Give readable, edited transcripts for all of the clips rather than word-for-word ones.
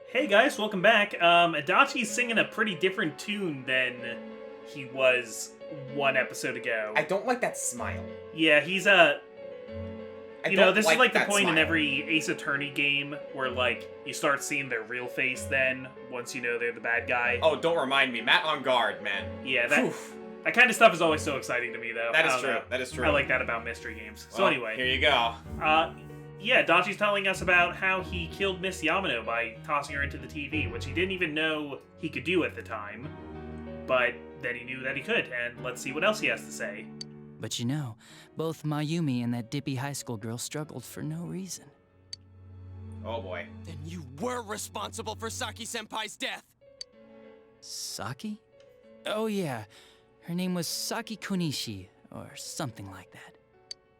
Hey guys, welcome back. Adachi's singing a pretty different tune than he was one episode ago. I don't like that smile. Yeah, he's this is like the point in every Ace Attorney game where like you start seeing their real face then once you know they're the bad guy. Oh, don't remind me. Matt on guard, man. Yeah, that kind of stuff is always so exciting to me though. That is true. That is true. I like that about mystery games. So well, anyway, here you go. Yeah, Dachi's telling us about how he killed Miss Yamano by tossing her into the TV, which he didn't even know he could do at the time. But then he knew that he could, and let's see what else he has to say. But you know, both Mayumi and that dippy high school girl struggled for no reason. Oh boy. Then you were responsible for Saki-senpai's death! Saki? Oh yeah, her name was Saki Kunishi, or something like that.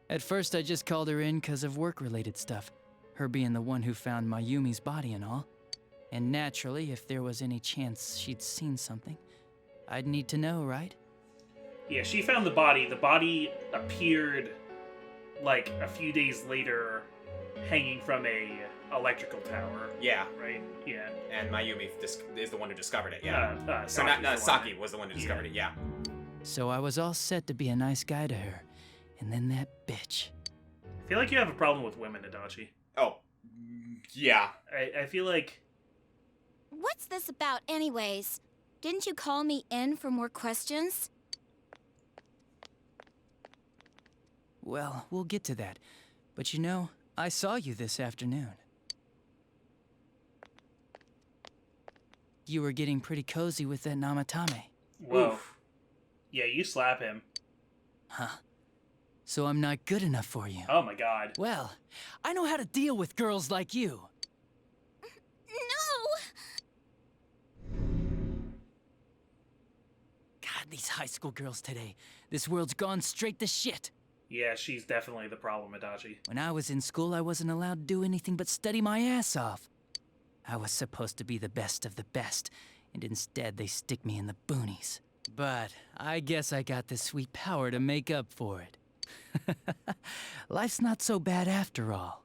At first I just called her in because of work-related stuff, her being the one who found Mayumi's body and all. And naturally, if there was any chance she'd seen something, I'd need to know, right? Yeah, she found the body. The body appeared, like, a few days later, hanging from a electrical tower. Yeah. Right? Yeah. And Mayumi is the one who discovered it, yeah. Saki was the one who discovered it, yeah. So I was all set to be a nice guy to her, and then that bitch. I feel like you have a problem with women, Adachi. Oh, yeah. I feel like... What's this about anyways? Didn't you call me in for more questions? Well, we'll get to that. But you know, I saw you this afternoon. You were getting pretty cozy with that Namatame. Whoa. Oof. Yeah, you slap him. Huh. So I'm not good enough for you. Oh my god. Well, I know how to deal with girls like you. No! God, these high school girls today. This world's gone straight to shit. Yeah, she's definitely the problem, Adachi. When I was in school, I wasn't allowed to do anything but study my ass off. I was supposed to be the best of the best, and instead they stick me in the boonies. But I guess I got the sweet power to make up for it. Life's not so bad after all.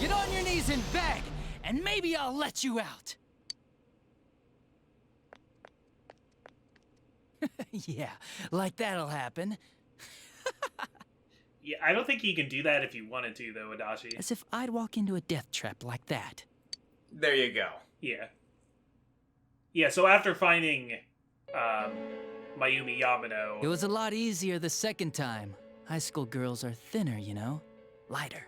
Get on your knees and beg, and maybe I'll let you out. Yeah, like that'll happen. Yeah, I don't think you can do that if you wanted to, though, Adachi. As if I'd walk into a death trap like that. There you go. Yeah. Yeah, so after finding, Mayumi Yamano... It was a lot easier the second time. High school girls are thinner, you know? Lighter.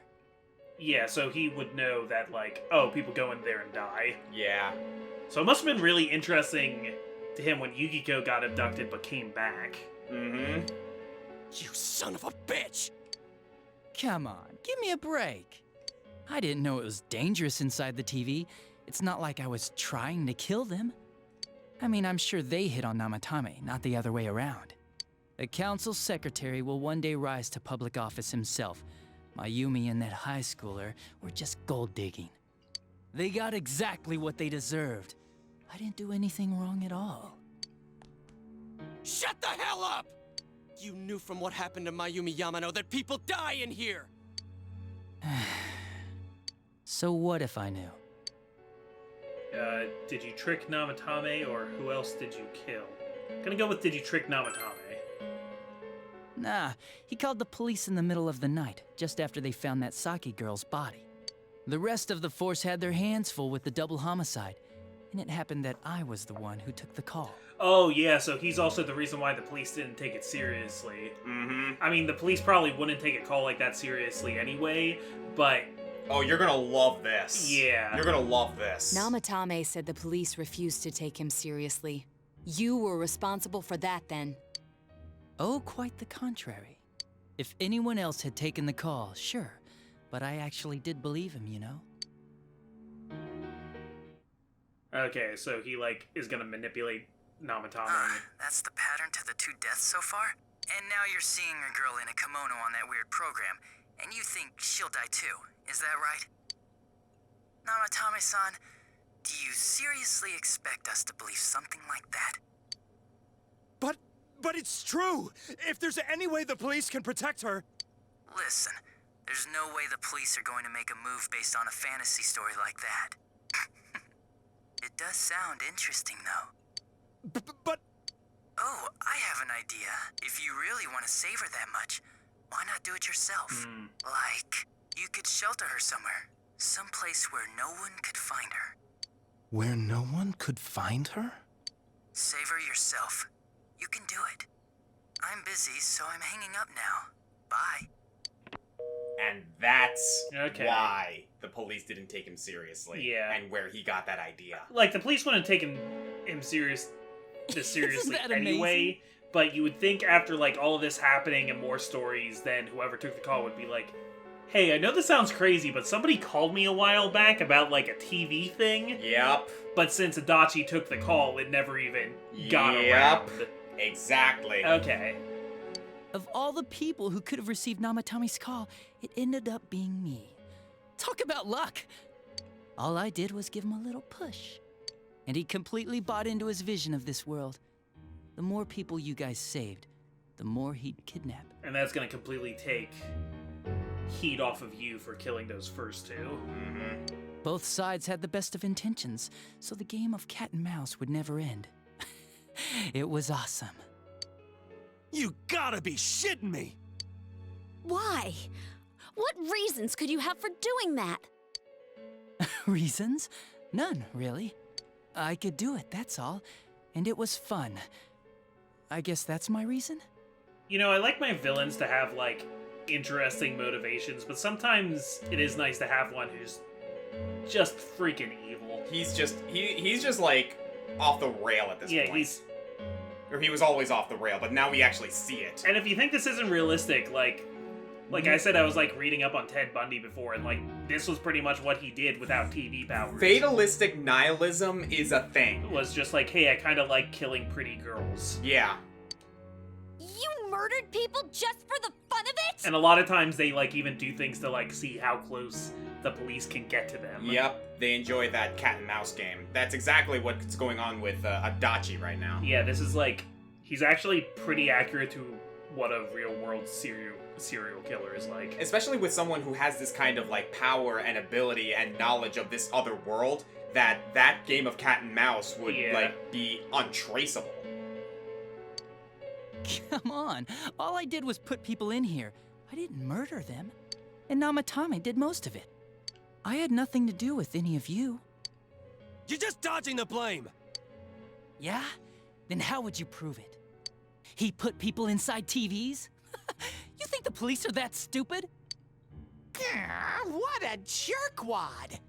Yeah, so he would know that, like, oh, people go in there and die. Yeah. So it must have been really interesting to him when Yukiko got abducted but came back. Mm-hmm. You son of a bitch! Come on, give me a break. I didn't know it was dangerous inside the TV. It's not like I was trying to kill them. I mean, I'm sure they hit on Namatame, not the other way around. The council secretary will one day rise to public office himself. Mayumi and that high schooler were just gold digging. They got exactly what they deserved. I didn't do anything wrong at all. Shut the hell up! You knew from what happened to Mayumi Yamano that people die in here! So what if I knew? Did you trick Namatame, or who else did you kill? Gonna go with did you trick Namatame? Nah, he called the police in the middle of the night, just after they found that Saki girl's body. The rest of the force had their hands full with the double homicide, and it happened that I was the one who took the call. Oh, yeah, so he's also the reason why the police didn't take it seriously. Mm-hmm. I mean, the police probably wouldn't take a call like that seriously anyway, but... Oh, you're gonna love this. Yeah. You're gonna love this. Namatame said the police refused to take him seriously. You were responsible for that then. Oh, quite the contrary. If anyone else had taken the call, sure, but I actually did believe him, you know? Okay, so he, like, is gonna manipulate Namatame. That's the pattern to the 2 deaths so far? And now you're seeing a girl in a kimono on that weird program, and you think she'll die too, is that right? Namatame-san, do you seriously expect us to believe something like that? But it's true! If there's any way the police can protect her... Listen, There's no way the police are going to make a move based on a fantasy story like that. It does sound interesting, though. But Oh, I have an idea. If you really want to save her that much, why not do it yourself? Like, you could shelter her somewhere. Someplace where no one could find her. Where no one could find her? Save her yourself. You can do it. I'm busy, so I'm hanging up now. Bye. And that's Okay. why the police didn't take him seriously. Yeah. And where he got that idea. Like, the police wouldn't have taken him seriously that anyway, amazing? but you would think after, like, all of this happening and more stories, then whoever took the call would be like, hey, I know this sounds crazy, but somebody called me a while back about, like, a TV thing, Yep. but since Adachi took the call, it never even got Yep. around. Exactly. Okay. Of all the people who could have received Namatami's call, it ended up being me. Talk about luck! All I did was give him a little push. And he completely bought into his vision of this world. The more people you guys saved, the more he'd kidnap. And that's gonna completely take heat off of you for killing those first two. Mm-hmm. Both sides had the best of intentions, so the game of cat and mouse would never end. It was awesome. you gotta be shitting me! Why? What reasons could you have for doing that? Reasons? None, really. I could do it, that's all. And it was fun. I guess that's my reason? You know, I like my villains to have, like, interesting motivations, but sometimes it is nice to have one who's just freaking evil. He's just like off the rail at this Yeah, point. Or he was always off the rail, but now we actually see it. And if you think this isn't realistic, like I said, I was, like, reading up on Ted Bundy before, and, like, this was pretty much what he did without TV powers. Fatalistic nihilism is a thing. It was just like, hey, I kind of like killing pretty girls. Yeah. You murdered people just for the fun of it? And a lot of times they, like, even do things to, like, see how close the police can get to them. Yep, they enjoy that cat and mouse game. That's exactly what's going on with Adachi right now. Yeah, this is, like, he's actually pretty accurate to what a real-world serial killer is like. Especially with someone who has this kind of, like, power and ability and knowledge of this other world, that game of cat and mouse would, Yeah. like, be untraceable. Come on, all I did was put people in here. I didn't murder them. And Namatame did most of it. I had nothing to do with any of you. You're just dodging the blame! Yeah? Then how would you prove it? He put people inside TVs? You think the police are that stupid? What a jerkwad!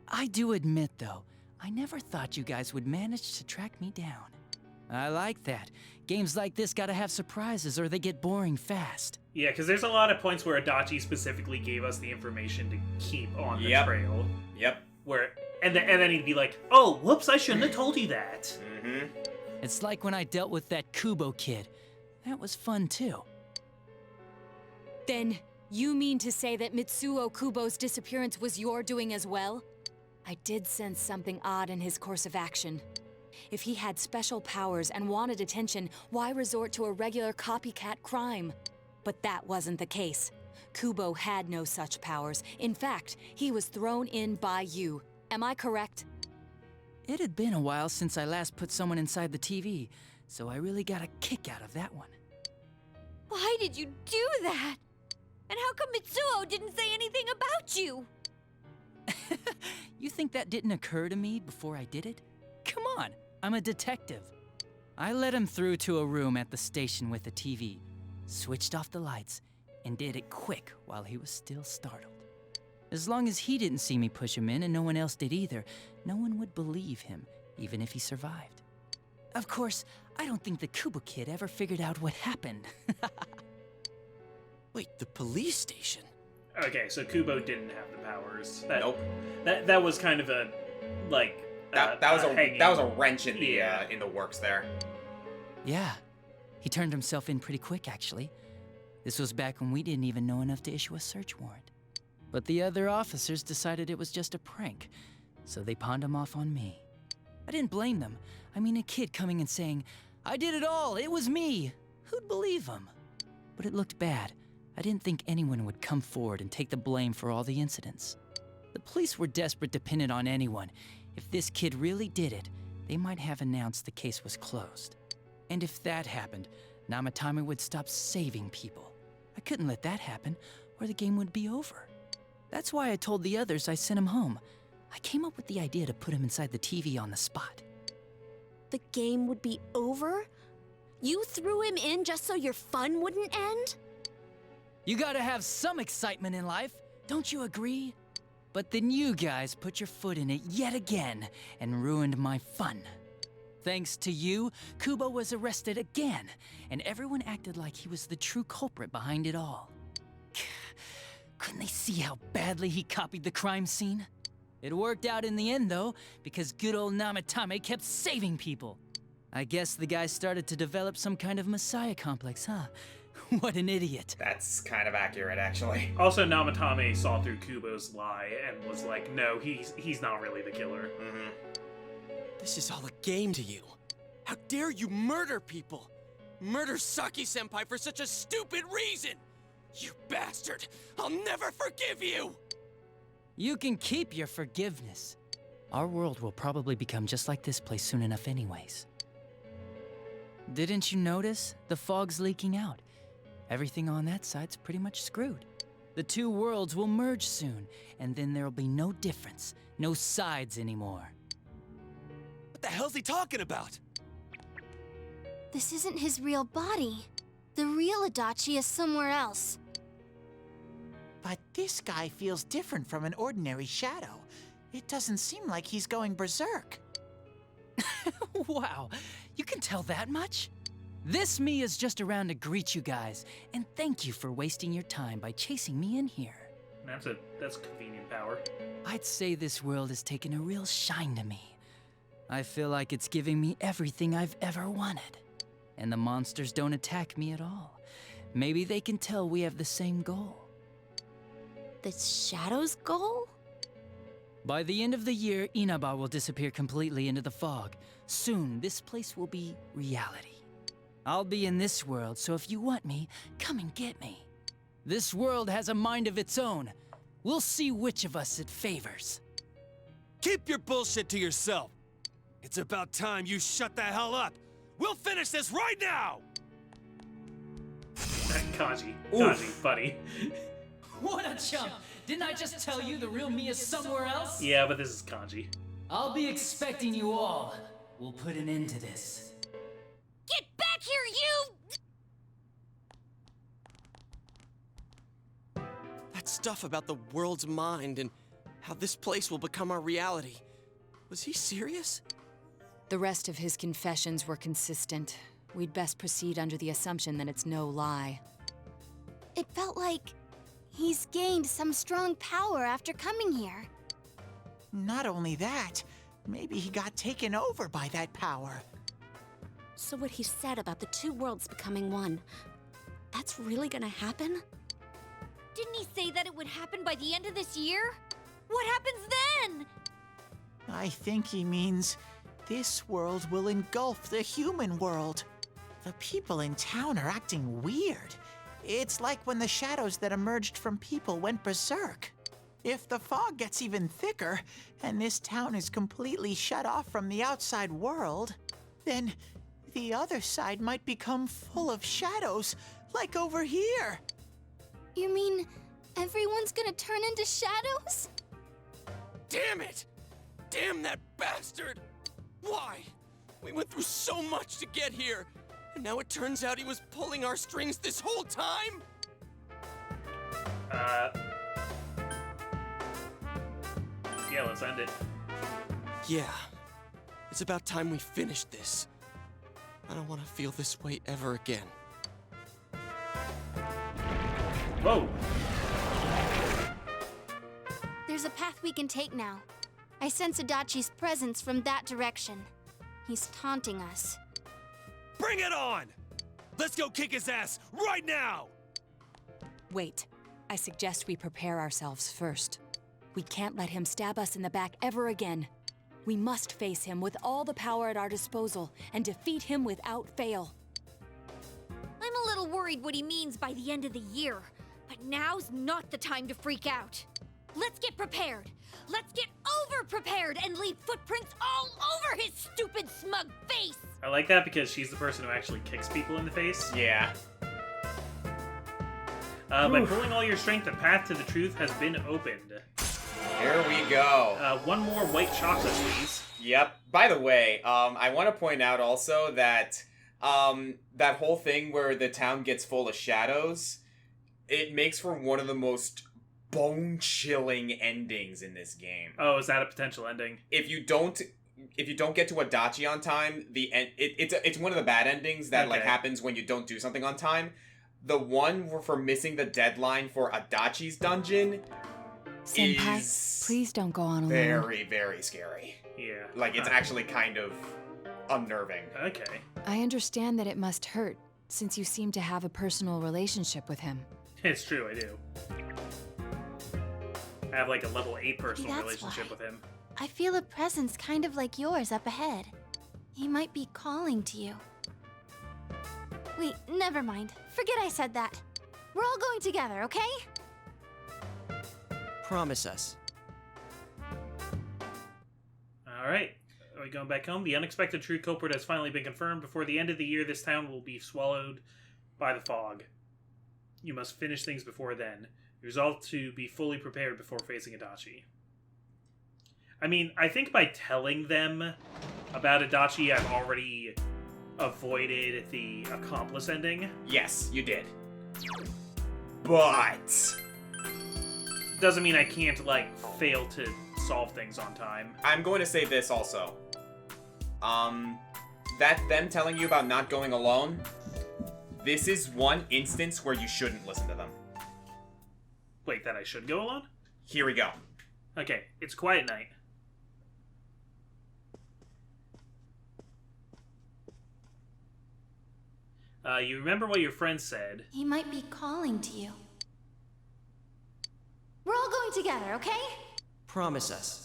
I do admit, though, I never thought you guys would manage to track me down. I like that. Games like this gotta have surprises or they get boring fast. Yeah, because there's a lot of points where Adachi specifically gave us the information to keep on the Yep. trail. Yep. And then he'd be like, oh, whoops, I shouldn't have told you that. Mm-hmm. It's like when I dealt with that Kubo kid. That was fun, too. Then, you mean to say that Mitsuo Kubo's disappearance was your doing as well? I did sense something odd in his course of action. If he had special powers and wanted attention, why resort to a regular copycat crime? But that wasn't the case. Kubo had no such powers. In fact, he was thrown in by you. Am I correct? It had been a while since I last put someone inside the TV, so I really got a kick out of that one. Why did you do that? And how come Mitsuo didn't say anything about you? You think that didn't occur to me before I did it? Come on, I'm a detective. I led him through to a room at the station with a TV, switched off the lights, and did it quick while he was still startled. As long as he didn't see me push him in and no one else did either, no one would believe him, even if he survived. Of course, I don't think the Kubo kid ever figured out what happened. Wait, the police station? Okay, so Kubo didn't have the powers. Nope. That was kind of a, like... That was hanging. a wrench in the works there. Yeah, he turned himself in pretty quick, actually. This was back when we didn't even know enough to issue a search warrant. But the other officers decided it was just a prank, so they pawned him off on me. I didn't blame them. I mean, a kid coming and saying, "I did it all, it was me." Who'd believe him? But it looked bad. I didn't think anyone would come forward and take the blame for all the incidents. The police were desperate to pin it on anyone. If this kid really did it, they might have announced the case was closed. And if that happened, Namatame would stop saving people. I couldn't let that happen, or the game would be over. That's why I told the others I sent him home. I came up with the idea to put him inside the TV on the spot. The game would be over? You threw him in just so your fun wouldn't end? You gotta have some excitement in life, don't you agree? But then you guys put your foot in it yet again and ruined my fun. Thanks to you, Kubo was arrested again, and everyone acted like he was the true culprit behind it all. Couldn't they see how badly he copied the crime scene? It worked out in the end, though, because good old Namatame kept saving people. I guess the guy started to develop some kind of messiah complex, huh? What an idiot. That's kind of accurate, actually. Also, Namatame saw through Kubo's lie and was like, no, he's not really the killer. Mm-hmm. This is all a game to you. How dare you murder people? Murder Saki-senpai for such a stupid reason! You bastard! I'll never forgive you! You can keep your forgiveness. Our world will probably become just like this place soon enough anyways. Didn't you notice? The fog's leaking out. Everything on that side's pretty much screwed. The two worlds will merge soon, and then there'll be no difference, no sides anymore. What the hell's he talking about? This isn't his real body. The real Adachi is somewhere else. But this guy feels different from an ordinary shadow. It doesn't seem like he's going berserk. Wow, you can tell that much? This me is just around to greet you guys, and thank you for wasting your time by chasing me in here. That's convenient power. I'd say this world has taken a real shine to me. I feel like it's giving me everything I've ever wanted. And the monsters don't attack me at all. Maybe they can tell we have the same goal. The Shadow's goal? By the end of the year, Inaba will disappear completely into the fog. Soon, this place will be reality. I'll be in this world, so if you want me, come and get me. This world has a mind of its own. We'll see which of us it favors. Keep your bullshit to yourself. It's about time you shut the hell up. We'll finish this right now! Kaji, buddy. What a chump! Didn't I just tell you the real me is somewhere else? Yeah, but this is Kanji. I'll be expecting you all. We'll put an end to this. Get back here, you! That stuff about the world's mind and how this place will become our reality. Was he serious? The rest of his confessions were consistent. We'd best proceed under the assumption that it's no lie. It felt like he's gained some strong power after coming here. Not only that, maybe he got taken over by that power. So what he said about the two worlds becoming one, that's really gonna happen? Didn't he say that it would happen by the end of this year? What happens then? I think he means this world will engulf the human world. The people in town are acting weird. It's like when the shadows that emerged from people went berserk. If the fog gets even thicker, and this town is completely shut off from the outside world, then the other side might become full of shadows, like over here. You mean everyone's gonna turn into shadows? Damn it! Damn that bastard! Why? We went through so much to get here, and now it turns out he was pulling our strings this whole time? Yeah, let's end it. Yeah. It's about time we finished this. I don't want to feel this way ever again. Whoa! There's a path we can take now. I sense Adachi's presence from that direction. He's taunting us. Bring it on! Let's go kick his ass right now! Wait. I suggest we prepare ourselves first. We can't let him stab us in the back ever again. We must face him with all the power at our disposal and defeat him without fail. I'm a little worried what he means by the end of the year. But now's not the time to freak out. Let's get prepared. Let's get over-prepared and leave footprints all over his stupid, smug face! I like that because she's the person who actually kicks people in the face. Yeah. By pulling all your strength, the path to the truth has been opened. Here we go. One more white chocolate, please. Yep. By the way, I want to point out also that that whole thing where the town gets full of shadows, it makes for one of the most bone-chilling endings in this game. Oh, is that a potential ending? If you don't get to Adachi on time, it's one of the bad endings that like happens when you don't do something on time. The one for missing the deadline for Adachi's dungeon Senpai, is please don't go on alone. very, very scary. Yeah. Like, it's actually kind of unnerving. Okay. I understand that it must hurt, since you seem to have a personal relationship with him. It's true, I do. I have like a level 8 personal That's relationship why. with him. I feel a presence kind of like yours up ahead. He might be calling to you. Wait, never mind. Forget I said that. We're all going together, okay? Promise us. Alright. Are we going back home? The unexpected true culprit has finally been confirmed. Before the end of the year, this town will be swallowed by the fog. You must finish things before then. Resolve to be fully prepared before facing Adachi. I mean, I think by telling them about Adachi, I've already avoided the accomplice ending. Yes, you did. But Doesn't mean I can't, like, fail to solve things on time. I'm going to say this also. That them telling you about not going alone, this is one instance where you shouldn't listen to them. Wait, that I should go alone? Here we go. Okay, it's quiet night. You remember what your friend said. He might be calling to you. We're all going together, okay? Promise us.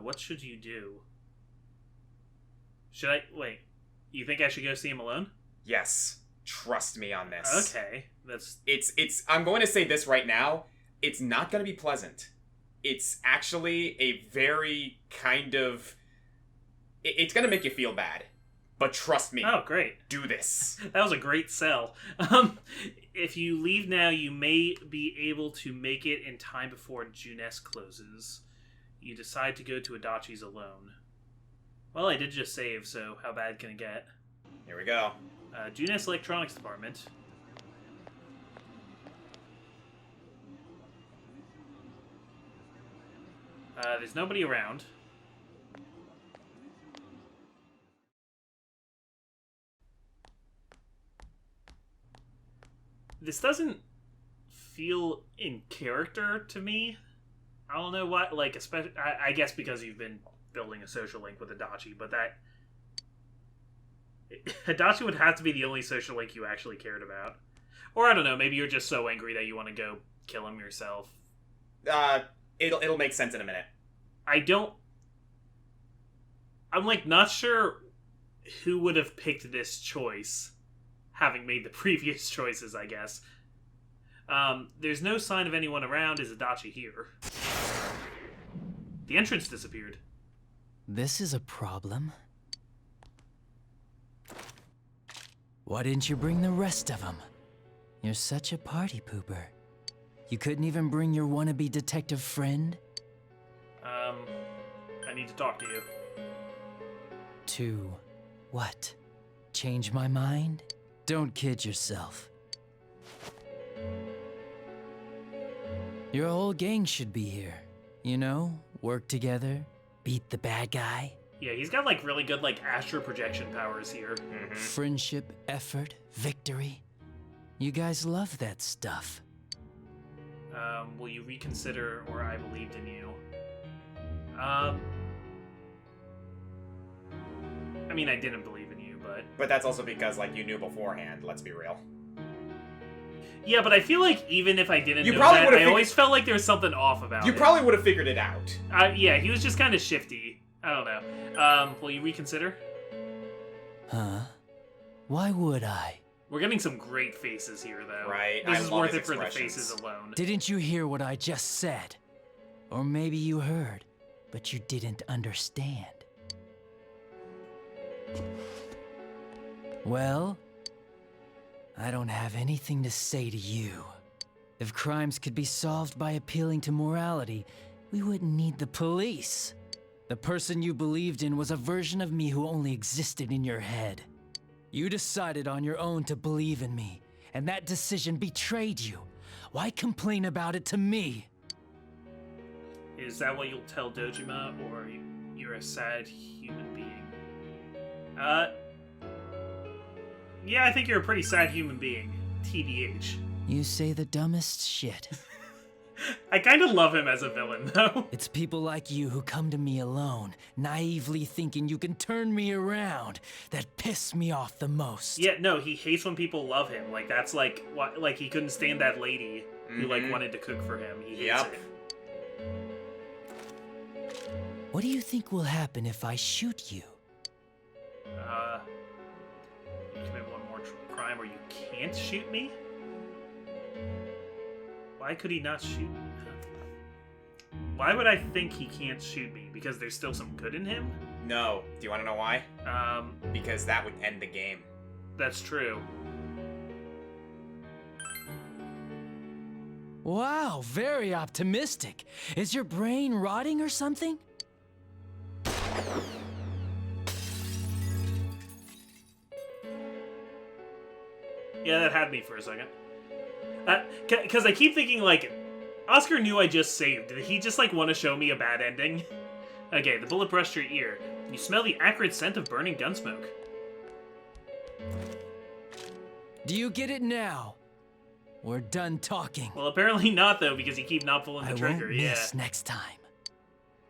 What should you do? Should I... Wait. You think I should go see him alone? Yes. Trust me on this. Okay. That's... I'm going to say this right now. It's not going to be pleasant. It's actually a very kind of... It's going to make you feel bad. But trust me. Oh, great. Do this. That was a great sell. If you leave now, you may be able to make it in time before Junes closes. You decide to go to Adachi's alone. Well, I did just save, so how bad can it get? Here we go. Junes Electronics Department. There's nobody around. This doesn't feel in character to me. I don't know what, like, especially, I guess because you've been building a social link with Adachi, but that... Adachi would have to be the only social link you actually cared about. Or, I don't know, maybe you're just so angry that you want to go kill him yourself. It'll make sense in a minute. I'm, like, not sure who would have picked this choice, having made the previous choices, I guess. There's no sign of anyone around. Is Adachi here? The entrance disappeared. This is a problem. Why didn't you bring the rest of them? You're such a party pooper. You couldn't even bring your wannabe detective friend? I need to talk to you. To what? Change my mind? Don't kid yourself. Your whole gang should be here. You know, work together, beat the bad guy. Yeah, he's got, like, really good, like, astral projection powers here. Mm-hmm. Friendship, effort, victory. You guys love that stuff. Will you reconsider, or I believed in you? I mean, I didn't believe in you, but... But that's also because, like, you knew beforehand, let's be real. Yeah, but I feel like even if I didn't You know probably that, would've I figured- always felt like there was something off about You it. probably would have figured it out. Yeah, he was just kind of shifty. I don't know. Will you reconsider? Huh? Why would I? We're getting some great faces here, though. Right, This I is love worth his it for the expressions. faces alone. Didn't you hear what I just said? Or maybe you heard, but you didn't understand. Well, I don't have anything to say to you. If crimes could be solved by appealing to morality, we wouldn't need the police. The person you believed in was a version of me who only existed in your head. You decided on your own to believe in me, and that decision betrayed you. Why complain about it to me? Is that what you'll tell Dojima, or you're a sad human being? Yeah, I think you're a pretty sad human being. TBH. You say the dumbest shit. I kind of love him as a villain, though. It's people like you who come to me alone, naively thinking you can turn me around, that piss me off the most. Yeah, no, he hates when people love him. Like, that's like, what, like he couldn't stand that lady who, like, wanted to cook for him. He hates it. What do you think will happen if I shoot you? You commit one more crime or you can't shoot me? Why could he not shoot me? Why would I think he can't shoot me? Because there's still some good in him? No. Do you want to know why? Because that would end the game. That's true. Wow, very optimistic. Is your brain rotting or something? Yeah, that had me for a second. Because I keep thinking, like, Oscar knew I just saved. Did he just, like, want to show me a bad ending? Okay, the bullet brushed your ear. You smell the acrid scent of burning gun smoke. Do you get it now? We're done talking. Well, apparently not, though, because you keep not pulling the trigger. I won't miss next time.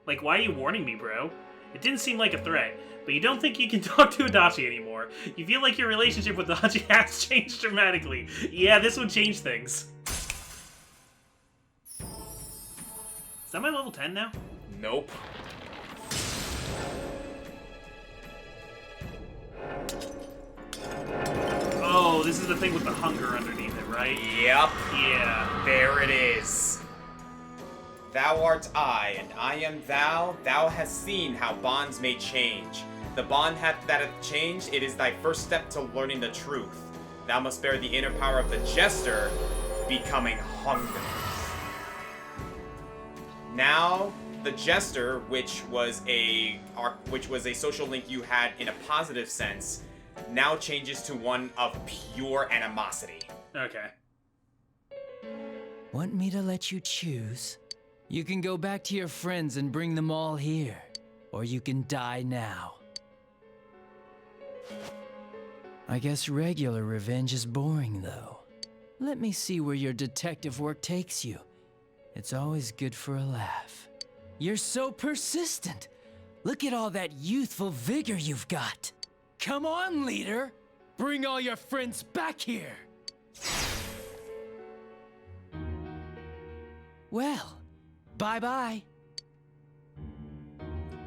Like, why are you warning me, bro? It didn't seem like a threat, but you don't think you can talk to Adachi anymore. You feel like your relationship with Adachi has changed dramatically. Yeah, this would change things. Is that my level 10 now? Nope. Oh, this is the thing with the hunger underneath it, right? Yep. Yeah. There it is. Thou art I, and I am thou. Thou hast seen how bonds may change. The bond that hath changed, it is thy first step to learning the truth. Thou must bear the inner power of the jester, becoming hunger. Now, the jester, which was a social link you had in a positive sense, now changes to one of pure animosity. Okay. Want me to let you choose? You can go back to your friends and bring them all here. Or you can die now. I guess regular revenge is boring, though. Let me see where your detective work takes you. It's always good for a laugh. You're so persistent. Look at all that youthful vigor you've got. Come on, leader. Bring all your friends back here. Well, bye-bye.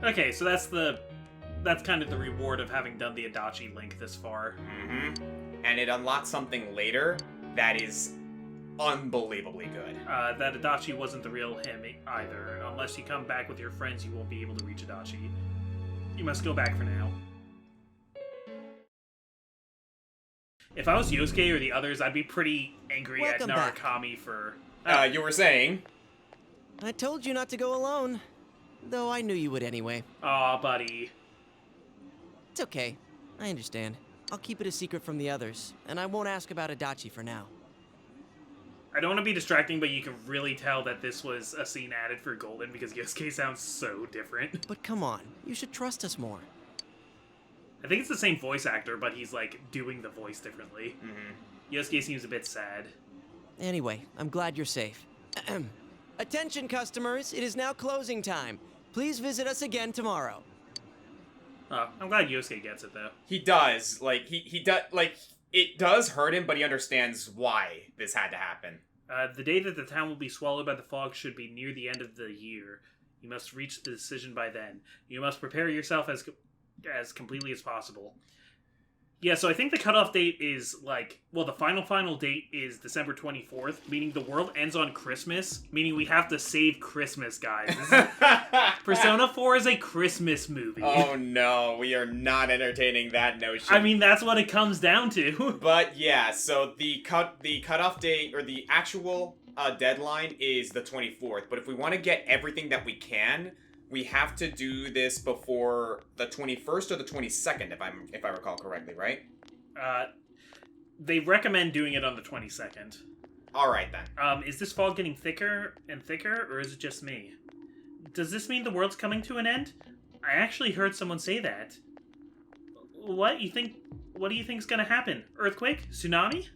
Okay, so that's kind of the reward of having done the Adachi link this far. Mm-hmm. And it unlocks something later that is unbelievably good. That Adachi wasn't the real him either. Unless you come back with your friends, you won't be able to reach Adachi. You must go back for now. If I was Yosuke or the others, I'd be pretty angry Welcome at back. Narukami for... You were saying? I told you not to go alone. Though I knew you would anyway. Aw, buddy. It's okay. I understand. I'll keep it a secret from the others, and I won't ask about Adachi for now. I don't want to be distracting, but you can really tell that this was a scene added for Golden because Yosuke sounds so different. But come on, you should trust us more. I think it's the same voice actor, but he's, like, doing the voice differently. Mm-hmm. Yosuke seems a bit sad. Anyway, I'm glad you're safe. Attention, customers, it is now closing time. Please visit us again tomorrow. Oh, I'm glad Yosuke gets it, though. He does. Like, he does, like, it does hurt him, but he understands why this had to happen. The day that the town will be swallowed by the fog should be near the end of the year. You must reach the decision by then. You must prepare yourself as completely as possible. Yeah, so I think the cutoff date is, like, well, the final date is December 24th, meaning the world ends on Christmas, meaning we have to save Christmas, guys. Persona 4 is a Christmas movie. Oh no, we are not entertaining that notion. I mean, that's what it comes down to. But yeah, so the cutoff date, or the actual deadline is the 24th, but if we want to get everything that we can, we have to do this before the 21st or the 22nd, if I recall correctly, right? They recommend doing it on the 22nd. Alright then. Is this fog getting thicker and thicker, or is it just me? Does this mean the world's coming to an end? I actually heard someone say that. What do you think's gonna happen? Earthquake? Tsunami?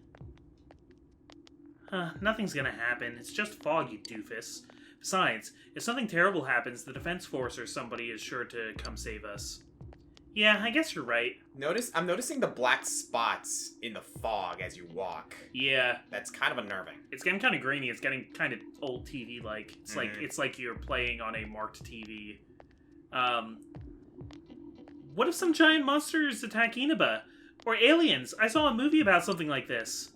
Nothing's gonna happen. It's just fog, you doofus. Besides, if something terrible happens, the defense force or somebody is sure to come save us. Yeah, I guess you're right. I'm noticing the black spots in the fog as you walk. Yeah. That's kind of unnerving. It's getting kind of grainy. It's getting kind of old TV-like. It's like you're playing on a marked TV. What if some giant monsters attack Inaba? Or aliens? I saw a movie about something like this.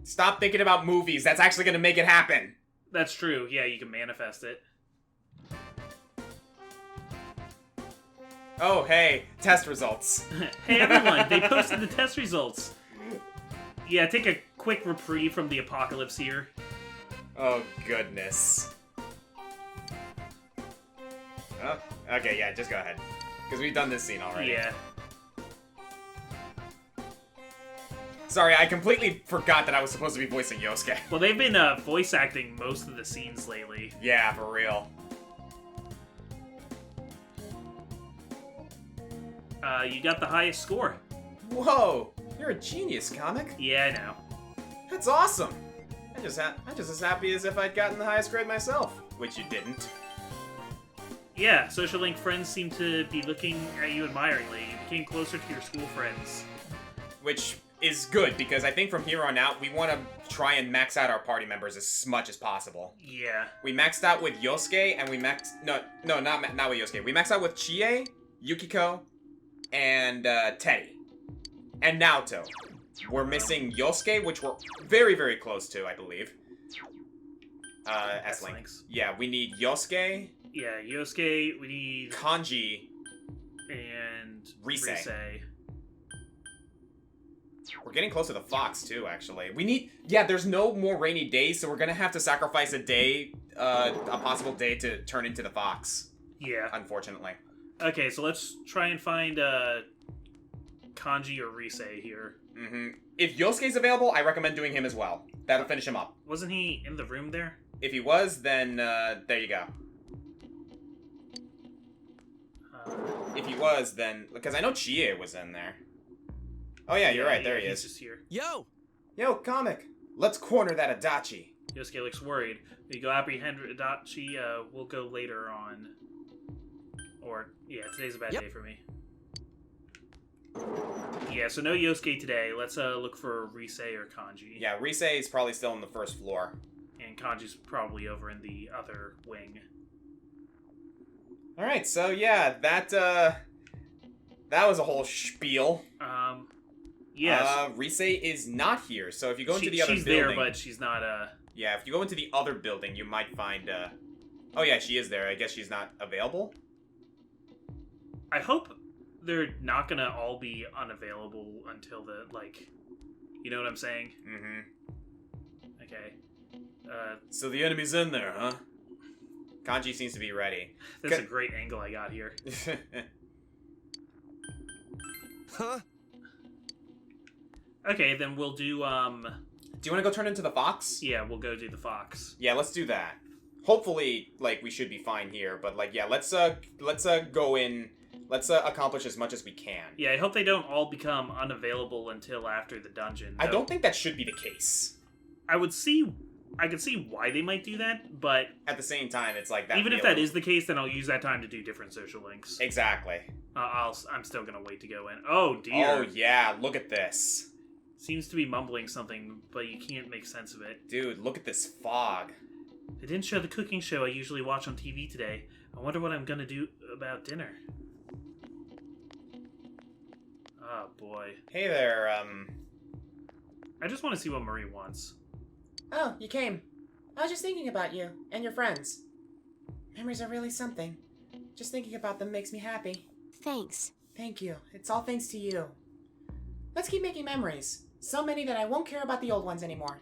Stop thinking about movies. That's actually going to make it happen. That's true. Yeah, you can manifest it. Oh, hey. Test results. Hey, everyone. They posted the test results. Yeah, take a quick reprieve from the apocalypse here. Oh, goodness. Oh, okay, yeah, just go ahead. Because we've done this scene already. Yeah. Sorry, I completely forgot that I was supposed to be voicing Yosuke. Well, they've been voice acting most of the scenes lately. Yeah, for real. You got the highest score. Whoa, you're a genius, comic. Yeah, I know. That's awesome. I'm just as happy as if I'd gotten the highest grade myself, which you didn't. Yeah, Social Link friends seem to be looking at you admiringly. You became closer to your school friends. Which is good, because I think from here on out, we want to try and max out our party members as much as possible. Yeah. We maxed out with Yosuke, and we maxed... No, not with Yosuke. We maxed out with Chie, Yukiko, and Teddy. And Naoto. We're missing Yosuke, which we're very, very close to, I believe. S-Link. Yeah, we need Yosuke. Yeah, Yosuke, we need... Kanji. And... Rise. We're getting close to the Fox, too, actually. We need... Yeah, there's no more rainy days, so we're gonna have to sacrifice a day, a possible day to turn into the Fox. Yeah. Unfortunately. Okay, so let's try and find, Kanji or Rise here. Mm-hmm. If Yosuke's available, I recommend doing him as well. That'll finish him up. Wasn't he in the room there? If he was, then, there you go. If he was, then... Because I know Chie was in there. Oh yeah, you're right, there he is. He's just here. Yo! Yo, comic! Let's corner that Adachi. Yosuke looks worried. If you go apprehend Adachi, we'll go later on. Or, yeah, today's a bad day for me. Yeah, so no Yosuke today. Let's look for Rise or Kanji. Yeah, Rise is probably still on the first floor. And Kanji's probably over in the other wing. Alright, so yeah, that was a whole spiel. Yes. Rise is not here, so if you go into the other building... She's there, but she's not, Yeah, if you go into the other building, you might find, Oh yeah, she is there. I guess she's not available? I hope they're not gonna all be unavailable until the, like... You know what I'm saying? Mm-hmm. Okay. So the enemy's in there, huh? Kanji seems to be ready. That's a great angle I got here. Huh? Okay, then we'll do, Do you want to go turn into the Fox? Yeah, we'll go do the Fox. Yeah, let's do that. Hopefully, like, we should be fine here, but, like, yeah, let's go in... Let's accomplish as much as we can. Yeah, I hope they don't all become unavailable until after the dungeon. I don't think that should be the case. I could see why they might do that, but... At the same time, it's like that... Even if that is the case, then I'll use that time to do different social links. Exactly. I'm still gonna wait to go in. Oh, dear. Oh, yeah, look at this. Seems to be mumbling something, but you can't make sense of it. Dude, look at this fog. They didn't show the cooking show I usually watch on TV today. I wonder what I'm gonna do about dinner. Oh, boy. Hey there, I just want to see what Marie wants. Oh, you came. I was just thinking about you and your friends. Memories are really something. Just thinking about them makes me happy. Thanks. Thank you. It's all thanks to you. Let's keep making memories. So many that I won't care about the old ones anymore.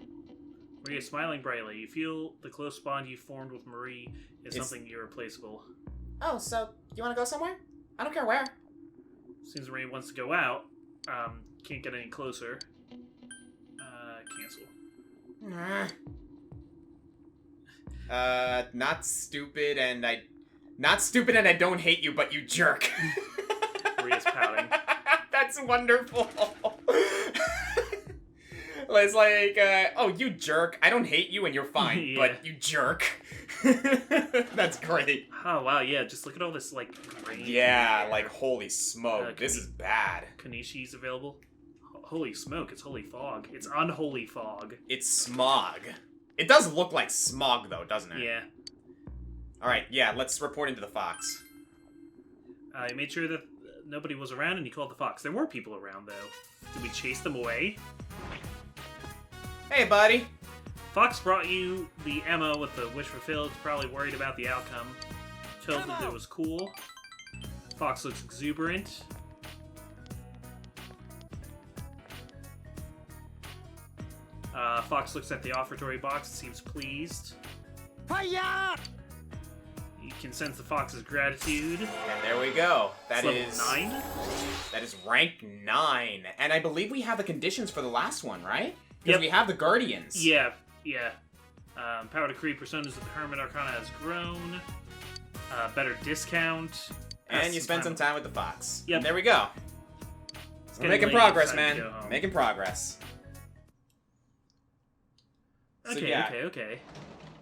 Marie is smiling brightly. You feel the close bond you formed with Marie is something irreplaceable. Oh, so you want to go somewhere? I don't care where. Since Marie wants to go out, can't get any closer. Cancel. Not stupid and I don't hate you, but you jerk. Maria's pouting. That's wonderful. It's like, oh, you jerk. I don't hate you and you're fine, Yeah. but you jerk. That's great. Oh, wow, yeah, just look at all this, like, green. Yeah, like, holy smoke. This is bad. Kanishi's available. Holy smoke, it's holy fog. It's unholy fog. It's smog. It does look like smog, though, doesn't it? Yeah. Alright, yeah, let's report into the Fox. I made sure that nobody was around and you called the Fox. There were people around, though. Did we chase them away? Hey, buddy. Fox brought you the ammo with the wish fulfilled. Probably worried about the outcome. Told that it was cool. Fox looks exuberant. Fox looks at the offertory box and seems pleased. Hiya! You can sense the Fox's gratitude. And there we go. That It's is level 9? That is rank 9. And I believe we have the conditions for the last one, right? Because Yep. we have the Guardians. Yeah. Power to create personas of the Hermit Arcana has grown. Better discount. And you spend some time with the Fox. Yep. And there we go. We're making late, progress, it's time to man. go home. Making progress. So, Okay, yeah. okay.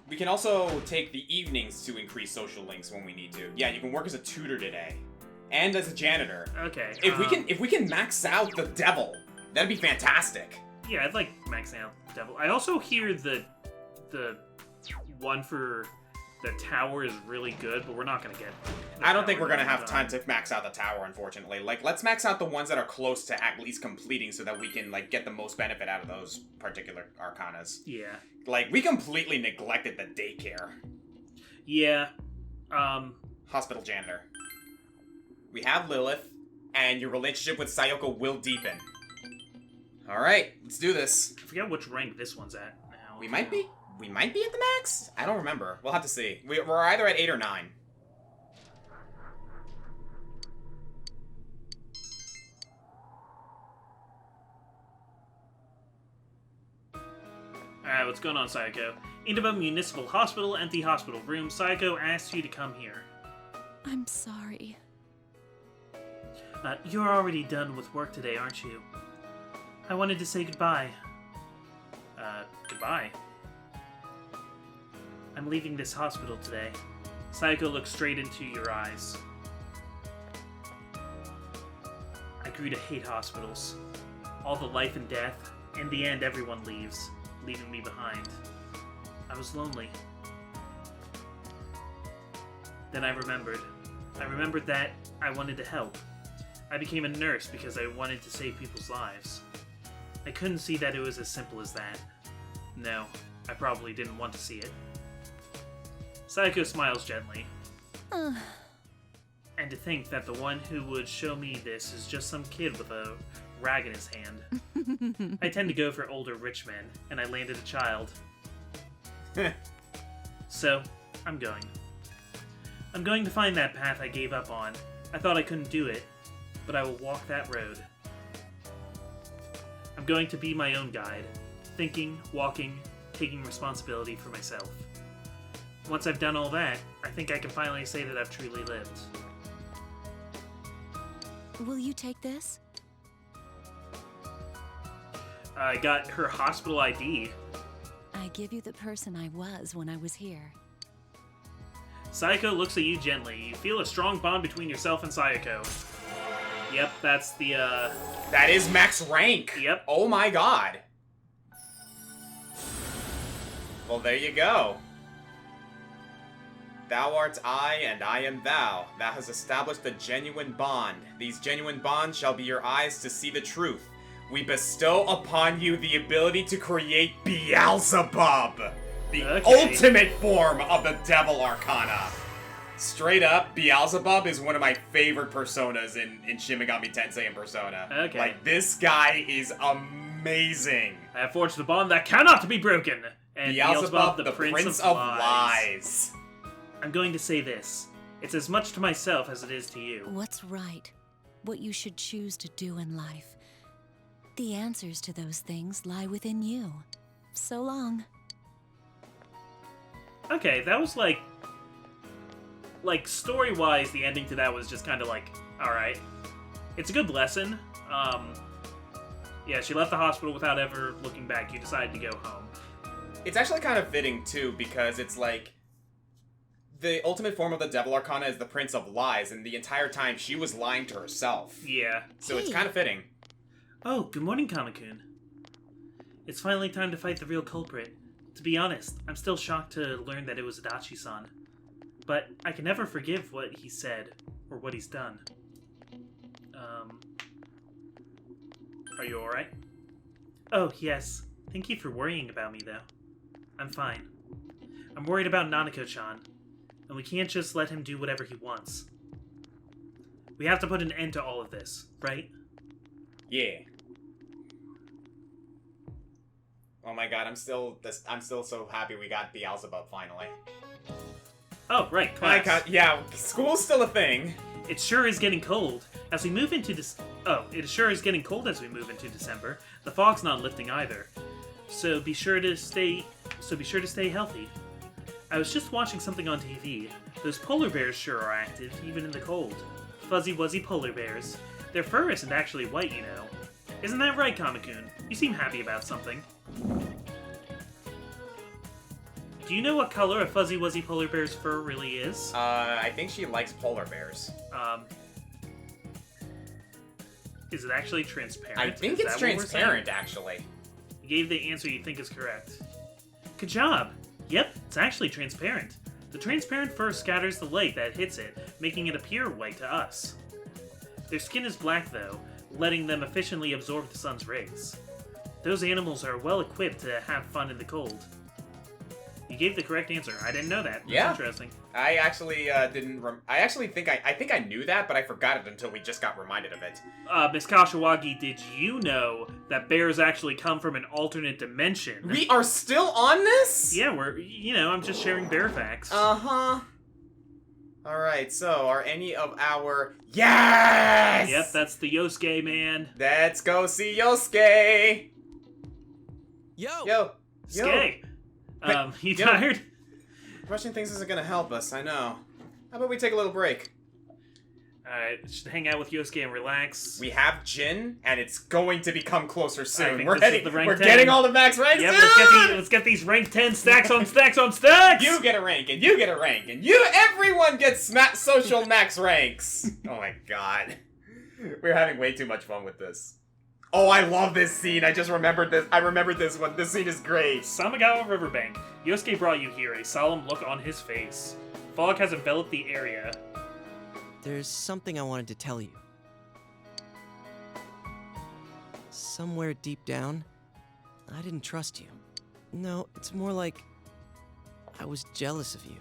We can also take the evenings to increase social links when we need to. Yeah, you can work as a tutor today. And as a janitor. Okay. If we can max out the devil, that'd be fantastic. Yeah, I'd like max out Devil. I also hear the one for the tower is really good, but we're not gonna get. I don't think we're gonna have time to max out the tower, unfortunately. Like, let's max out the ones that are close to at least completing so that we can, like, get the most benefit out of those particular arcanas. Yeah. Like, we completely neglected the daycare. Yeah. Hospital janitor. We have Lilith, and your relationship with Sayoko will deepen. Alright, let's do this. I forget which rank this one's at now. We might be at the max? I don't remember. We'll have to see. We're either at 8 or 9. Alright, what's going on, Sayako? Indaba Municipal Hospital, empty hospital room. Sayako asked you to come here. I'm sorry. You're already done with work today, aren't you? I wanted to say goodbye. Goodbye? I'm leaving this hospital today. Sayako looks straight into your eyes. I grew to hate hospitals. All the life and death. In the end, everyone leaves, leaving me behind. I was lonely. Then I remembered. I remembered that I wanted to help. I became a nurse because I wanted to save people's lives. I couldn't see that it was as simple as that. No, I probably didn't want to see it. Sayako smiles gently. And to think that the one who would show me this is just some kid with a rag in his hand. I tend to go for older rich men, and I landed a child. So, I'm going. I'm going to find that path I gave up on. I thought I couldn't do it, but I will walk that road. I'm going to be my own guide. Thinking, walking, taking responsibility for myself. Once I've done all that, I think I can finally say that I've truly lived. Will you take this? I got her hospital ID. I give you the person I was when I was here. Sayako looks at you gently. You feel a strong bond between yourself and Sayako. Yep, that's the, That is max rank! Yep. Oh my god! Well, there you go. Thou art I, and I am thou. Thou hast established a genuine bond. These genuine bonds shall be your eyes to see the truth. We bestow upon you the ability to create Beelzebub, the ultimate form of the Devil Arcana. Straight up, Beelzebub is one of my favorite personas in Shin Megami Tensei and Persona. Okay. Like, this guy is amazing. I have forged the bond that cannot be broken. And Beelzebub, the Prince of Lies. I'm going to say this. It's as much to myself as it is to you. What's right? What you should choose to do in life. The answers to those things lie within you. So long. Okay, that was like story-wise, the ending to that was just kind of like, alright. It's a good lesson. Yeah, she left the hospital without ever looking back. You decided to go home. It's actually kind of fitting, too, because it's like, the ultimate form of the Devil Arcana is the Prince of Lies, and the entire time she was lying to herself. Yeah. So it's kind of fitting. Oh, good morning, Kamakun. It's finally time to fight the real culprit. To be honest, I'm still shocked to learn that it was Adachi-san. But I can never forgive what he said, or what he's done. Are you alright? Oh, yes. Thank you for worrying about me, though. I'm fine. I'm worried about Nanako-chan, and we can't just let him do whatever he wants. We have to put an end to all of this, right? Yeah. Oh my god, I'm still so happy we got Beelzebub finally. Oh, right, class. Yeah, school's still a thing. It sure is getting cold. As we move into it sure is getting cold as we move into December. The fog's not lifting either. So be sure to stay healthy. I was just watching something on TV. Those polar bears sure are active, even in the cold. Fuzzy wuzzy polar bears. Their fur isn't actually white, you know. Isn't that right, Kamakun? You seem happy about something. Do you know what color a fuzzy wuzzy polar bear's fur really is? I think she likes polar bears. Is it actually transparent? I think it's transparent, actually. You gave the answer you think is correct. Good job! Yep, it's actually transparent. The transparent fur scatters the light that hits it, making it appear white to us. Their skin is black, though, letting them efficiently absorb the sun's rays. Those animals are well equipped to have fun in the cold. You gave the correct answer. I didn't know that. That's interesting. I actually didn't. I think I knew that, but I forgot it until we just got reminded of it. Miss Kashiwagi, did you know that bears actually come from an alternate dimension? We are still on this? Yeah, I'm just sharing bear facts. Uh-huh. Alright, so are any of our... Yes! Yep, that's the Yosuke, man. Let's go see Yosuke! Yo! Ske! You tired? Rushing things isn't gonna help us, I know. How about we take a little break? Alright, just hang out with Yosuke and relax. We have Jin, and it's going to become closer soon. We're we're getting all the max ranks. Yep, let's get these rank 10 stacks on stacks on stacks! You get a rank, and you get a rank, and everyone gets social max ranks! Oh my god. We're having way too much fun with this. Oh, I love this scene. I just remembered this. I remembered this one. This scene is great. Samagawa Riverbank. Yosuke brought you here, a solemn look on his face. Fog has enveloped the area. There's something I wanted to tell you. Somewhere deep down, I didn't trust you. No, it's more like I was jealous of you.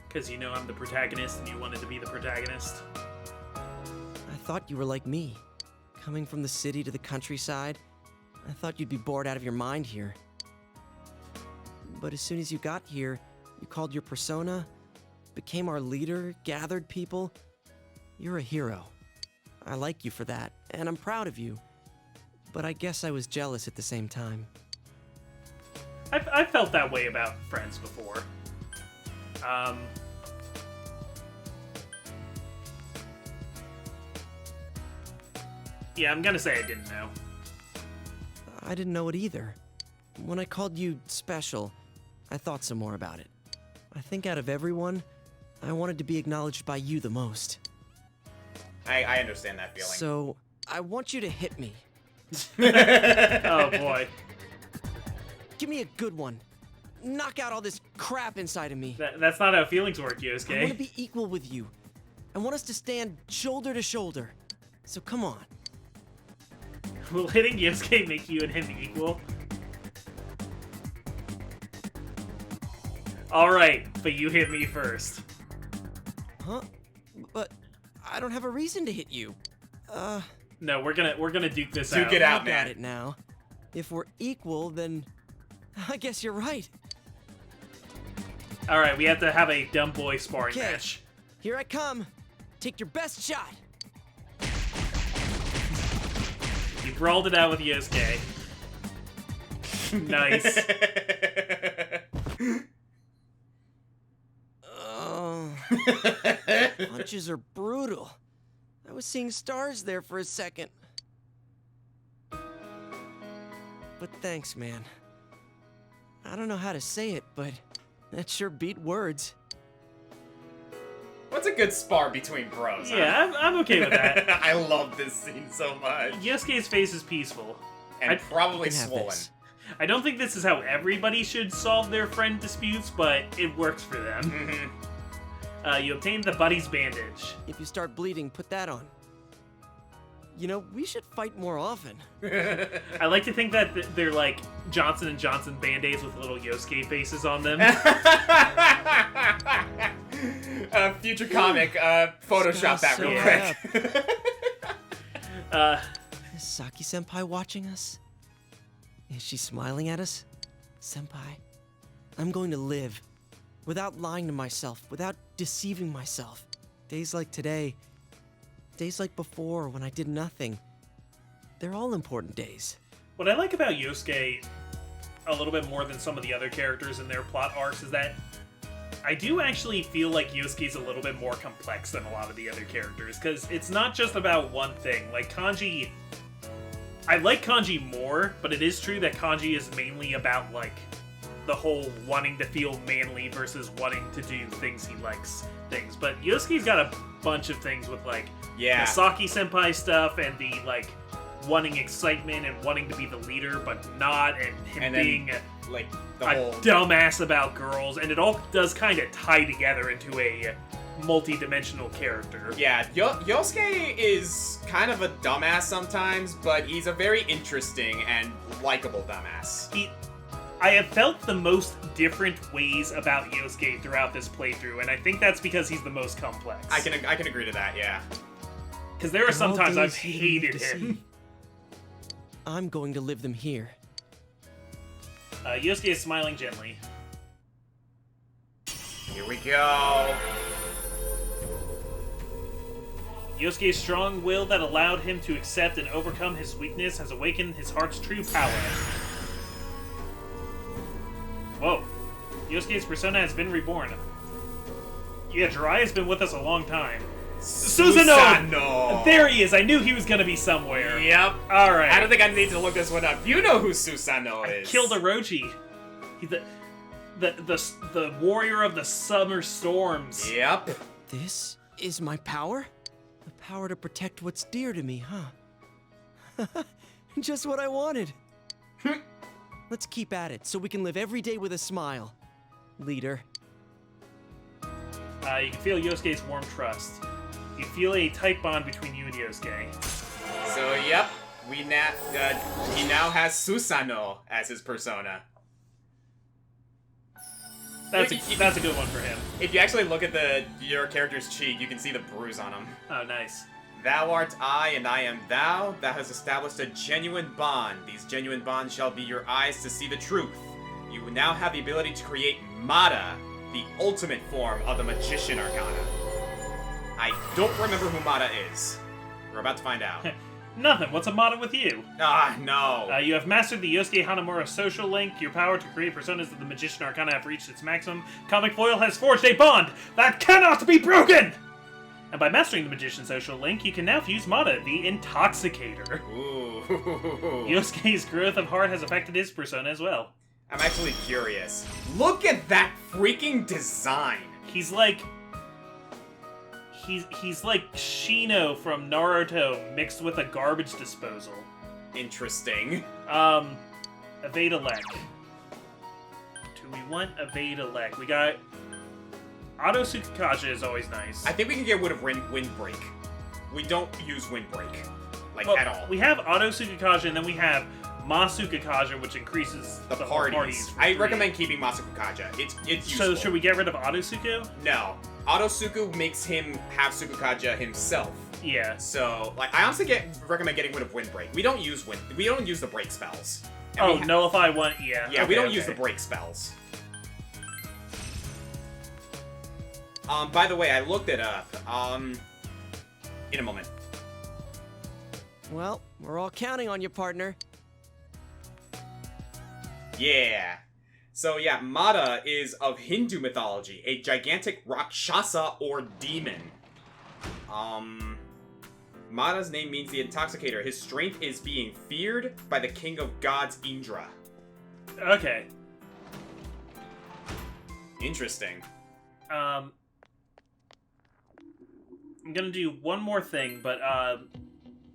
Because you know I'm the protagonist and you wanted to be the protagonist? I thought you were like me. Coming from the city to the countryside, I thought you'd be bored out of your mind here. But as soon as you got here, you called your persona, became our leader, gathered people. You're a hero. I like you for that, and I'm proud of you. But I guess I was jealous at the same time. I've felt that way about friends before. Yeah, I'm gonna say I didn't know. I didn't know it either. When I called you special, I thought some more about it. I think out of everyone, I wanted to be acknowledged by you the most. I understand that feeling. So, I want you to hit me. Oh boy. Give me a good one. knock out all this crap inside of me. That's not how feelings work, I want to Yosuke. be equal with you. I want us to stand shoulder to shoulder. So come on. Will hitting Yosuke make you and him equal? Alright, but you hit me first. Huh? But I don't have a reason to hit you. No, we're gonna duke this out. Duke it out, Look at man. it now. If we're equal, then I guess you're right. Alright, we have to have a dumb boy sparring Okay, match. here I come. Take your best shot. You brawled it out with Yosuke. Nice. Oh, punches are brutal. I was seeing stars there for a second. But thanks, man. I don't know how to say it, but that sure beat words. What's a good spar between bros? Yeah, I'm okay with that. I love this scene so much. Yosuke's face is peaceful. And probably You can have swollen. this. I don't think this is how everybody should solve their friend disputes, but it works for them. Mm-hmm. You obtained the buddy's bandage. If you start bleeding, put that on. You know, we should fight more often. I like to think that they're like Johnson & Johnson Band-Aids with little Yosuke faces on them. Future comic, Photoshop that real quick. Is Saki-senpai watching us? Is she smiling at us? Senpai, I'm going to live. Without lying to myself, without deceiving myself. Days like today, days like before when I did nothing. They're all important days. What I like about Yosuke a little bit more than some of the other characters in their plot arcs is that I do actually feel like Yosuke's a little bit more complex than a lot of the other characters, because it's not just about one thing. Like, Kanji... I like Kanji more, but it is true that Kanji is mainly about, like, the whole wanting to feel manly versus wanting to do things he likes things. But Yosuke's got a bunch of things with, like, Yeah. the Saki-senpai stuff and the, like, wanting excitement and wanting to be the leader, but not, and him And then, being like, the a whole... dumbass about girls, and it all does kind of tie together into a multi-dimensional character. Yeah, Yosuke is kind of a dumbass sometimes, but he's a very interesting and likable dumbass. I have felt the most different ways about Yosuke throughout this playthrough, and I think that's because he's the most complex. I can agree to that, yeah. Because there are some All times I've days leading hated to him. see. I'm going to live them here. Yosuke is smiling gently. Here we go. Yosuke's strong will that allowed him to accept and overcome his weakness has awakened his heart's true power. Whoa. Yosuke's persona has been reborn. Yeah, Jiraiya's been with us a long time. Susanoo! There he is! I knew he was gonna be somewhere. Yep. Alright. I don't think I need to look this one up. You know who Susanoo is. Killed Orochi. He's the warrior of the summer storms. Yep. This is my power? The power to protect what's dear to me, huh? Just what I wanted. Let's keep at it so we can live every day with a smile. Leader. You can feel Yosuke's warm trust. You feel a tight bond between you and Yosuke. So, yep. He now has Susanoo as his persona. That's a good one for him. If you actually look at your character's cheek, you can see the bruise on him. Oh, nice. Thou art I, and I am thou. Thou hast established a genuine bond. These genuine bonds shall be your eyes to see the truth. You now have the ability to create Mata, the ultimate form of the Magician Arcana. I don't remember who Mata is. We're about to find out. Nothing. What's a motto with you? Ah, no. You have mastered the Yosuke Hanamura social link. Your power to create personas of the Magician Arcana have reached its maximum. Comic Foil has forged a bond that cannot be broken! And by mastering the Magician social link, you can now fuse Mata, the Intoxicator. Ooh. Yosuke's growth of heart has affected his persona as well. I'm actually curious. Look at that freaking design. He's like... He's like Shino from Naruto mixed with a garbage disposal. Interesting. Evadalek. And we want evade elect. We got Auto Tsukakaja is always nice. I think we can get rid of Windbreak. We don't use Windbreak. Like, Well, at all. We have Auto Tsukakaja, and then we have Masukakaja, which increases the parties. parties. I recommend keeping Masukakaja. It's useful. So should we get rid of Autosuku? No. Autosuku makes him have Tsukakaja himself. Yeah. So, like, I honestly recommend getting rid of Windbreak. We don't use the break spells. And nullify one. Yeah. Yeah, we don't use the break spells. By the way, I looked it up. In a moment. Well, we're all counting on you, partner. Yeah. So yeah, Mata is of Hindu mythology, a gigantic Rakshasa or demon. Mata's name means the intoxicator. His strength is being feared by the king of gods, Indra. Okay. Interesting. I'm gonna do one more thing, but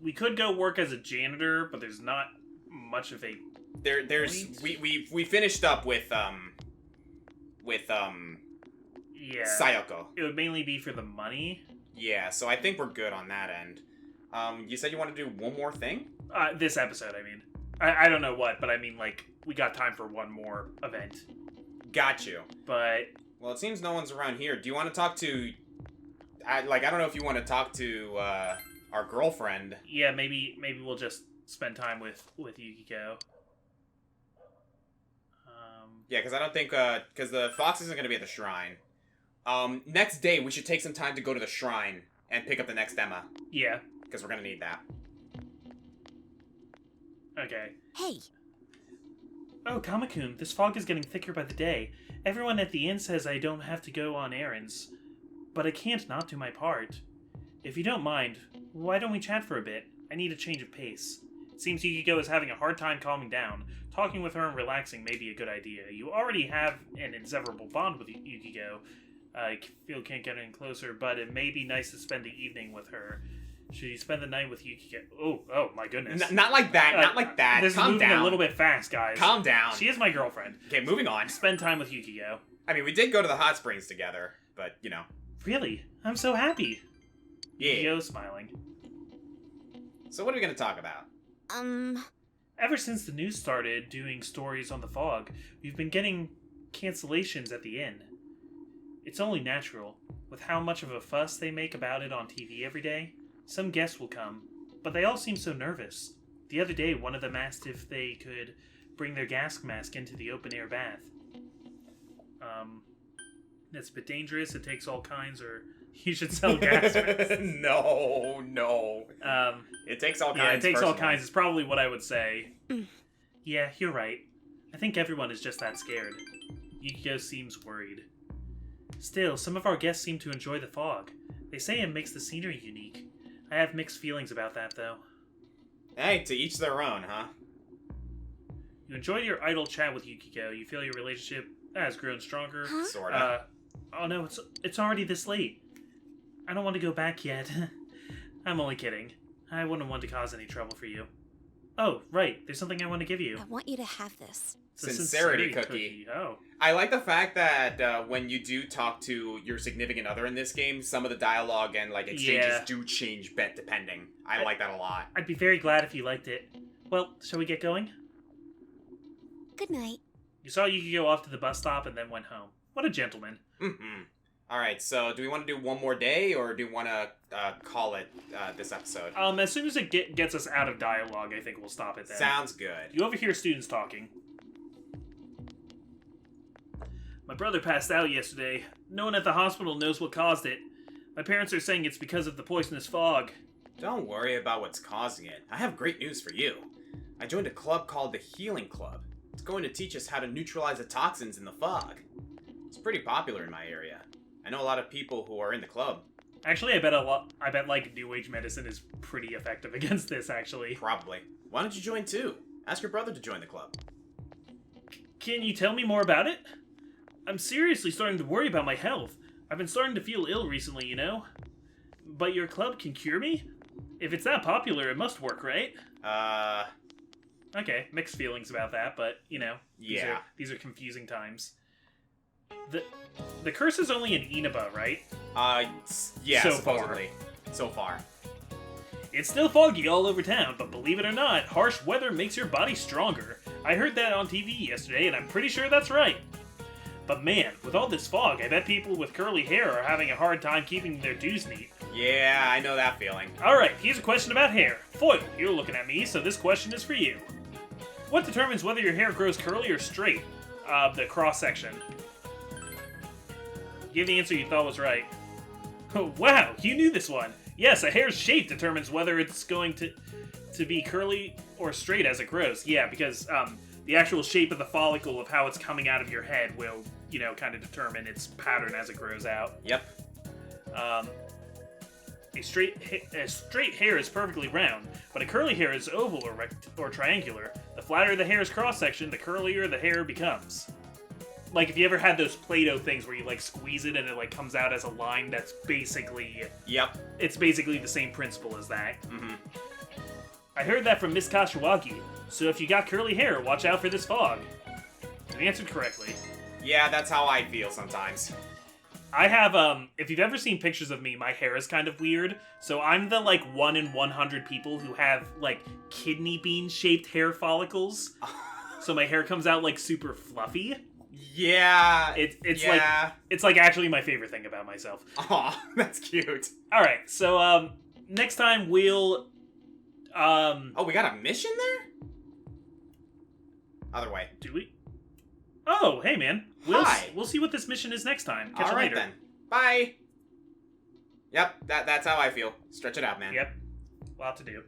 we could go work as a janitor, but there's not much of a There's we finished up with yeah, Sayoko. It would mainly be for the money. Yeah, so I think we're good on that end. You said you want to do one more thing? This episode, I mean. I don't know what, but I mean, like, we got time for one more event. Got you. But... Well, it seems no one's around here. Do you want to talk to... I don't know if you want to talk to, our girlfriend. Yeah, maybe we'll just spend time with Yukiko. Yeah, because I don't think, because the fox isn't going to be at the shrine. Next day, we should take some time to go to the shrine and pick up the next Emma. Yeah. Because we're going to need that. Okay. Hey. Oh, Kamakun, this fog is getting thicker by the day. Everyone at the inn says I don't have to go on errands. But I can't not do my part. If you don't mind, why don't we chat for a bit? I need a change of pace. It seems Yukiko is having a hard time calming down. Talking with her and relaxing may be a good idea. You already have an inseparable bond with Yukiko. I feel can't get any closer, but it may be nice to spend the evening with her. Should you spend the night with Yukiko? Oh my goodness. Not like that, not like that. This Calm is moving down. a little bit fast, guys. Calm down. She is my girlfriend. Okay, moving on. Spend time with Yukiko. I mean, we did go to the hot springs together, but, you know. Really? I'm so happy. Yeah. Yukiko's smiling. So what are we going to talk about? Ever since the news started doing stories on the fog, we've been getting cancellations at the inn. It's only natural. With how much of a fuss they make about it on TV every day, some guests will come, but they all seem so nervous. The other day, one of them asked if they could bring their gas mask into the open-air bath. That's a bit dangerous. It takes all kinds, or you should sell gas masks. No. It takes all kinds. Yeah, it takes personally. all kinds. It's probably what I would say. Yeah, you're right. I think everyone is just that scared. Yukiko seems worried. Still, some of our guests seem to enjoy the fog. They say it makes the scenery unique. I have mixed feelings about that, though. Hey, to each their own, huh? You enjoyed your idle chat with Yukiko. You feel your relationship has grown stronger. Huh? Sorta. Oh no, it's already this late. I don't want to go back yet. I'm only kidding. I wouldn't want to cause any trouble for you. Oh, right. There's something I want to give you. I want you to have this. It's a Sincerity cookie. Oh. I like the fact that when you do talk to your significant other in this game, some of the dialogue and like exchanges do change depending. I like that a lot. I'd be very glad if you liked it. Well, shall we get going? Good night. You saw Yukiko off to the bus stop and then went home. What a gentleman. Mm-hmm. Alright, so do we want to do one more day, or do we want to call it this episode? As soon as it gets us out of dialogue, I think we'll stop it then. Sounds good. You overhear students talking. My brother passed out yesterday. No one at the hospital knows what caused it. My parents are saying it's because of the poisonous fog. Don't worry about what's causing it. I have great news for you. I joined a club called the Healing Club. It's going to teach us how to neutralize the toxins in the fog. It's pretty popular in my area. I know a lot of people who are in the club. Actually, I bet like New Age medicine is pretty effective against this, actually. Probably. Why don't you join too? Ask your brother to join the club. Can you tell me more about it? I'm seriously starting to worry about my health. I've been starting to feel ill recently, you know? But your club can cure me? If it's that popular, it must work, right? Uh... Okay, mixed feelings about that, but, you know. Yeah. These are confusing times. The curse is only in Inaba, right? Yeah, So supposedly. So far. It's still foggy all over town, but believe it or not, harsh weather makes your body stronger. I heard that on TV yesterday, and I'm pretty sure that's right. But man, with all this fog, I bet people with curly hair are having a hard time keeping their dews neat. Yeah, I know that feeling. Alright, here's a question about hair. Foil, you're looking at me, so this question is for you. What determines whether your hair grows curly or straight? The cross-section. Give the answer you thought was right. Oh, wow, you knew this one. Yes, a hair's shape determines whether it's going to be curly or straight as it grows. Yeah, because the actual shape of the follicle of how it's coming out of your head will, you know, kind of determine its pattern as it grows out. Yep. A straight hair is perfectly round, but a curly hair is oval or triangular. The flatter the hair's cross-section, the curlier the hair becomes. Like, if you ever had those Play-Doh things where you, like, squeeze it and it, like, comes out as a line, that's basically... Yep. It's basically the same principle as that. Mm-hmm. I heard that from Miss Kashiwagi, so if you got curly hair, watch out for this fog. You answered correctly. Yeah, that's how I feel sometimes. I have, if you've ever seen pictures of me, my hair is kind of weird. So I'm the, like, 1 in 100 people who have, like, kidney bean-shaped hair follicles. So my hair comes out, like, super fluffy. Yeah. It's like actually my favorite thing about myself. Aw, that's cute. Alright, so, next time we'll, Oh, we got a mission there? Other way. Do we? Oh, hey man. Hi. We'll see what this mission is next time. Catch you later. Then. Bye. Yep, that's how I feel. Stretch it out, man. Yep. Lot to do.